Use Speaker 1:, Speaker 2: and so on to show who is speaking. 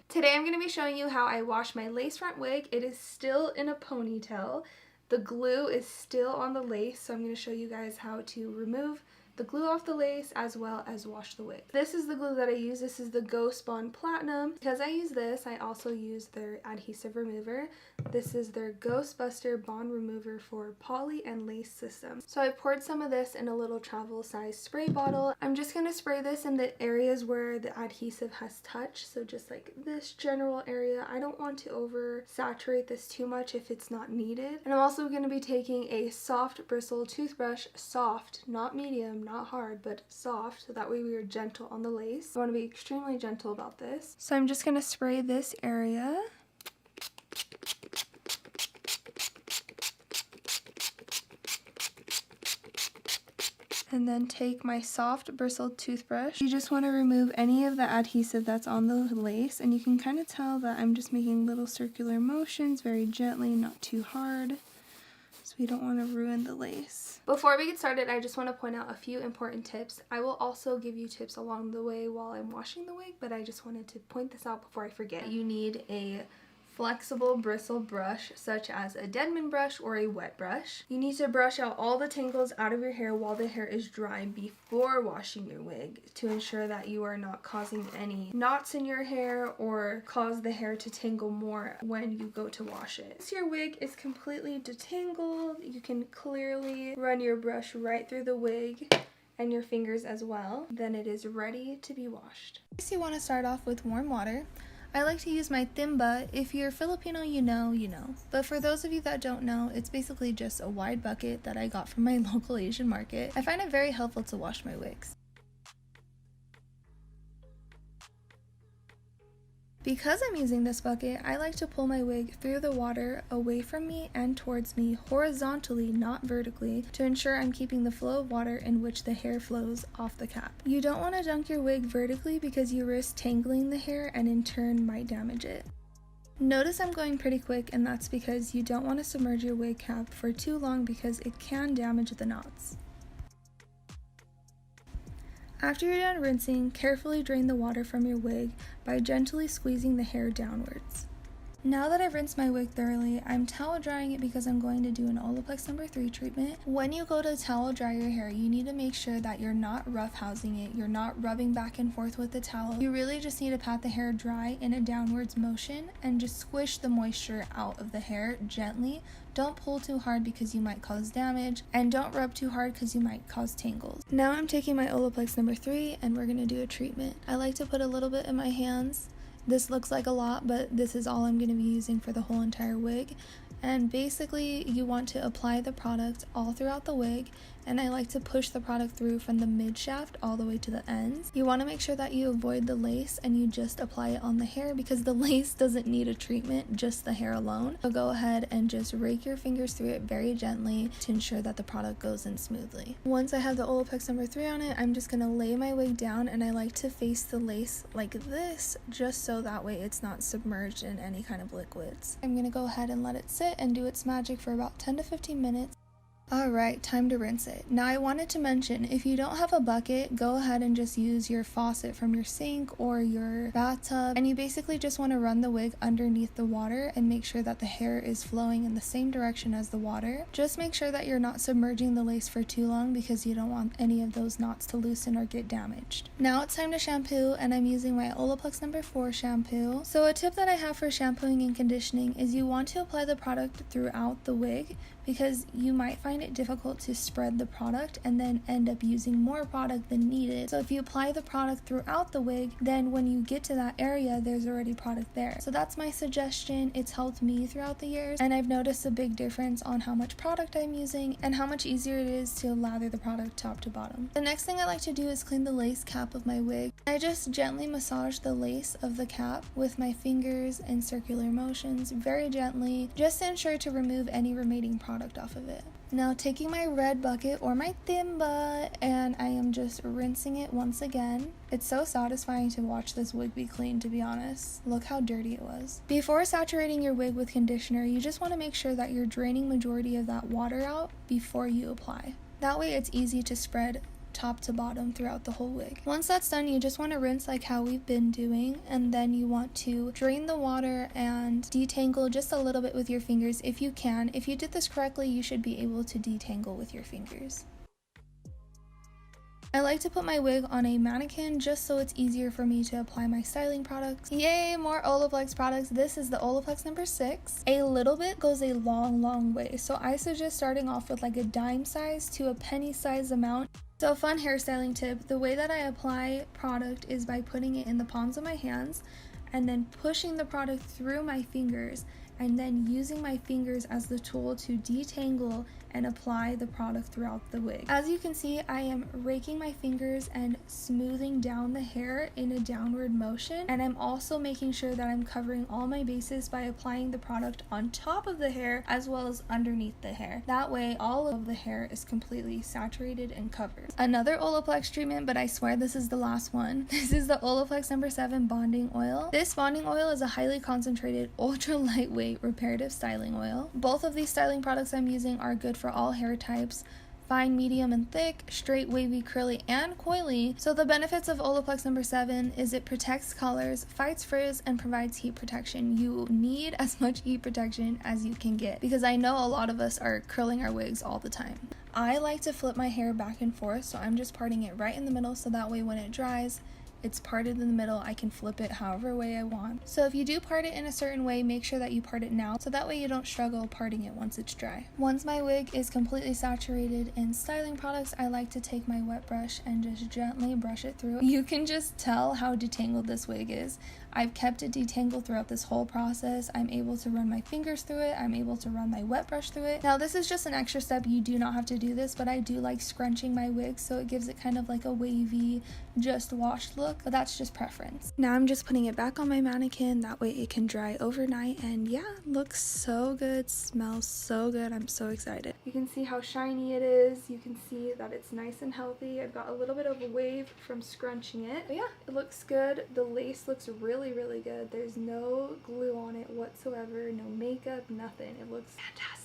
Speaker 1: Today I'm going to be showing you how I wash my lace front wig. It is still in a ponytail. The glue is still on the lace, so I'm going to show you guys how to remove the glue off the lace as well as wash the wig. This is the glue that I use. This is the Ghost Bond Platinum. Because I use this, I also use their adhesive remover. This is their Ghostbuster Bond Remover for poly and lace systems. So I poured some of this in a little travel size spray bottle. I'm just going to spray this in the areas where the adhesive has touched. So just like this general area. I don't want to over saturate this too much if it's not needed. And I'm also going to be taking a soft bristle toothbrush, soft, not medium, not hard, but soft, so that way we are gentle on the lace. I want to be extremely gentle about this. So I'm just going to spray this area. And then take my soft bristled toothbrush. You just want to remove any of the adhesive that's on the lace, and you can kind of tell that I'm just making little circular motions very gently, not too hard. So we don't want to ruin the lace. Before we get started, I just want to point out a few important tips. I will also give you tips along the way while I'm washing the wig, but I just wanted to point this out before I forget. You need a flexible bristle brush such as a Deadman brush or a wet brush. You need to brush out all the tangles out of your hair while the hair is dry before washing your wig to ensure that you are not causing any knots in your hair or cause the hair to tangle more when you go to wash it. Once your wig is completely detangled, you can clearly run your brush right through the wig and your fingers as well. Then it is ready to be washed. First, you want to start off with warm water. I like to use my timba. If you're Filipino, you know. But for those of you that don't know, it's basically just a wide bucket that I got from my local Asian market. I find it very helpful to wash my wigs. Because I'm using this bucket, I like to pull my wig through the water away from me and towards me horizontally, not vertically, to ensure I'm keeping the flow of water in which the hair flows off the cap. You don't want to dunk your wig vertically because you risk tangling the hair and in turn might damage it. Notice I'm going pretty quick, and that's because you don't want to submerge your wig cap for too long because it can damage the knots. After you're done rinsing, carefully drain the water from your wig by gently squeezing the hair downwards. Now that I've rinsed my wig thoroughly, I'm towel drying it because I'm going to do an Olaplex No. 3 treatment. When you go to towel dry your hair, you need to make sure that you're not roughhousing it, you're not rubbing back and forth with the towel. You really just need to pat the hair dry in a downwards motion and just squish the moisture out of the hair gently. Don't pull too hard because you might cause damage, and don't rub too hard because you might cause tangles. Now I'm taking my Olaplex No. 3 and we're going to do a treatment. I like to put a little bit in my hands. This looks like a lot, but this is all I'm going to be using for the whole entire wig. And basically, you want to apply the product all throughout the wig, and I like to push the product through from the mid shaft all the way to the ends. You want to make sure that you avoid the lace and you just apply it on the hair because the lace doesn't need a treatment, just the hair alone. So go ahead and just rake your fingers through it very gently to ensure that the product goes in smoothly. Once I have the Olaplex No. 3 on it, I'm just going to lay my wig down, and I like to face the lace like this just so that way it's not submerged in any kind of liquids. I'm going to go ahead and let it sit and do its magic for about 10 to 15 minutes. Alright, time to rinse it. Now I wanted to mention, if you don't have a bucket, go ahead and just use your faucet from your sink or your bathtub, and you basically just want to run the wig underneath the water and make sure that the hair is flowing in the same direction as the water. Just make sure that you're not submerging the lace for too long because you don't want any of those knots to loosen or get damaged. Now it's time to shampoo, and I'm using my Olaplex No. 4 shampoo. So a tip that I have for shampooing and conditioning is you want to apply the product throughout the wig because you might find it difficult to spread the product and then end up using more product than needed. So if you apply the product throughout the wig, then when you get to that area, there's already product there. So that's my suggestion. It's helped me throughout the years, and I've noticed a big difference on how much product I'm using and how much easier it is to lather the product top to bottom. The next thing I like to do is clean the lace cap of my wig. I just gently massage the lace of the cap with my fingers in circular motions, very gently, just to ensure to remove any remaining product off of it. Now taking my red bucket or my timba, and I am just rinsing it once again. It's so satisfying to watch this wig be clean, to be honest. Look how dirty it was. Before saturating your wig with conditioner, you just want to make sure that you're draining majority of that water out before you apply. That way it's easy to spread top to bottom throughout the whole wig. Once that's done, you just want to rinse like how we've been doing, and then you want to drain the water and detangle just a little bit with your fingers if you can. If you did this correctly, you should be able to detangle with your fingers. I like to put my wig on a mannequin just so it's easier for me to apply my styling products. Yay, more Olaplex products. This is the Olaplex number 6. A little bit goes a long way, so I suggest starting off with like a dime size to a penny size amount. So a fun hairstyling tip, the way that I apply product is by putting it in the palms of my hands and then pushing the product through my fingers and then using my fingers as the tool to detangle and apply the product throughout the wig. As you can see, I am raking my fingers and smoothing down the hair in a downward motion, and I'm also making sure that I'm covering all my bases by applying the product on top of the hair as well as underneath the hair. That way all of the hair is completely saturated and covered. Another Olaplex treatment, but I swear this is the last one. This is the Olaplex number 7 bonding oil. This bonding oil is a highly concentrated, ultra lightweight reparative styling oil. Both of these styling products I'm using are good for all hair types, fine, medium, and thick, straight, wavy, curly, and coily. So the benefits of Olaplex number 7 is it protects colors, fights frizz, and provides heat protection. You need as much heat protection as you can get because I know a lot of us are curling our wigs all the time. I like to flip my hair back and forth, so I'm just parting it right in the middle so that way when it dries, it's parted in the middle. I can flip it however way I want. So if you do part it in a certain way, make sure that you part it now so that way you don't struggle parting it once it's dry. Once my wig is completely saturated in styling products, I like to take my wet brush and just gently brush it through. You can just tell how detangled this wig is. I've kept it detangled throughout this whole process. I'm able to run my fingers through it. I'm able to run my wet brush through it. Now this is just an extra step. You do not have to do this, but I do like scrunching my wig so it gives it kind of like a wavy, just washed look, but that's just preference. Now I'm just putting it back on my mannequin. That way it can dry overnight, and yeah, looks so good, smells so good. I'm so excited. You can see how shiny it is. You can see that it's nice and healthy. I've got a little bit of a wave from scrunching it, but yeah, it looks good. The lace looks really good. There's no glue on it whatsoever, no makeup, nothing. It looks fantastic.